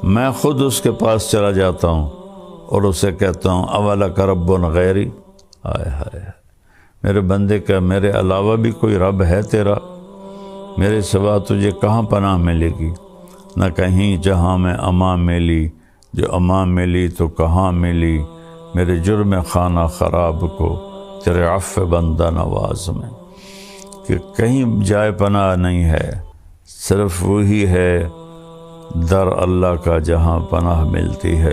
میں خود اس کے پاس چلا جاتا ہوں اور اسے کہتا ہوں اولک رب غیری، ہائے ہائے میرے بندے کا میرے علاوہ بھی کوئی رب ہے تیرا؟ میرے سوا تجھے کہاں پناہ ملے گی؟ نہ کہیں جہاں میں امان ملی، جو امان ملی تو کہاں ملی میرے جرم خانہ خراب کو تیرے عفو بندہ نواز میں، کہ کہیں جائے پناہ نہیں ہے، صرف وہی ہے در اللہ کا جہاں پناہ ملتی ہے۔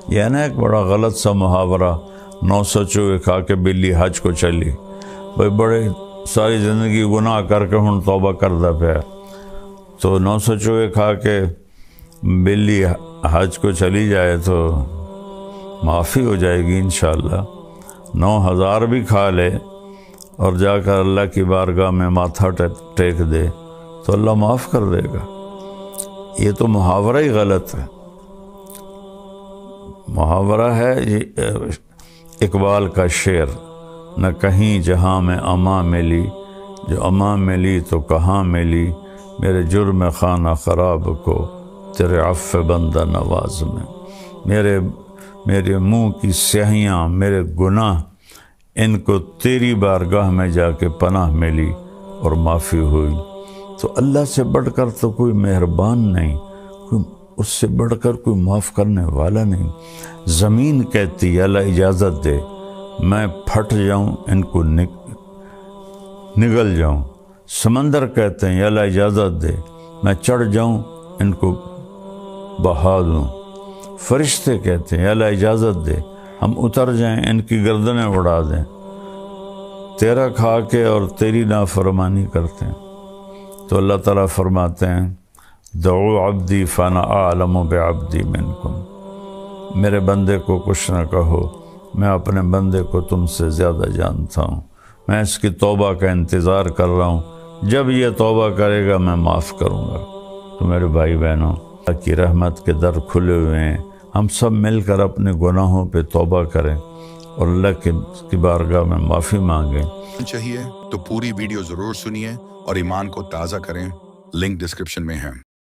یہ نا ایک بڑا غلط سا محاورہ، 900 چوہے کھا کے بلی حج کو چلی، بھئی بڑے ساری زندگی گناہ کر کے ہن توبہ کردا پیا، تو 900 چوہے کھا کے بلی حج کو چلی جائے تو معافی ہو جائے گی انشاءاللہ۔ 9000 بھی کھا لے اور جا کر اللہ کی بارگاہ میں ماتھا ٹیک دے تو اللہ معاف کر دے گا۔ یہ تو محاورہ ہی غلط ہے، محاورہ ہے اقبال کا شعر، نہ کہیں جہاں میں امان ملی، جو امان ملی تو کہاں ملی میرے جرم خانہ خراب کو تیرے عفو بندہ نواز میں۔ میرے منہ کی سیاہیاں، میرے گناہ، ان کو تیری بارگاہ میں جا کے پناہ ملی اور معافی ہوئی۔ تو اللہ سے بڑھ کر تو کوئی مہربان نہیں، اس سے بڑھ کر کوئی معاف کرنے والا نہیں۔ زمین کہتی اللہ اجازت دے میں پھٹ جاؤں، ان کو نگل جاؤں۔ سمندر کہتے ہیں اللہ اجازت دے میں چڑھ جاؤں، ان کو بہا دوں۔ فرشتے کہتے ہیں اللہ اجازت دے ہم اتر جائیں، ان کی گردنیں اڑا دیں۔ تیرا کھا کے اور تیری نافرمانی کرتے ہیں تو اللہ تعالیٰ فرماتے ہیں دعو عبدی فانا اعلم بعبدی منکم، میرے بندے کو کچھ نہ کہو، میں اپنے بندے کو تم سے زیادہ جانتا ہوں، میں اس کی توبہ کا انتظار کر رہا ہوں، جب یہ توبہ کرے گا میں معاف کروں گا۔ تو میرے بھائی بہنوں، اللہ کی رحمت کے در کھلے ہوئے ہیں، ہم سب مل کر اپنے گناہوں پہ توبہ کریں اور اللہ کی بارگاہ میں معافی مانگیں۔ چاہیے تو پوری ویڈیو ضرور سنیے اور ایمان کو تازہ کریں، لنک ڈسکرپشن میں ہے۔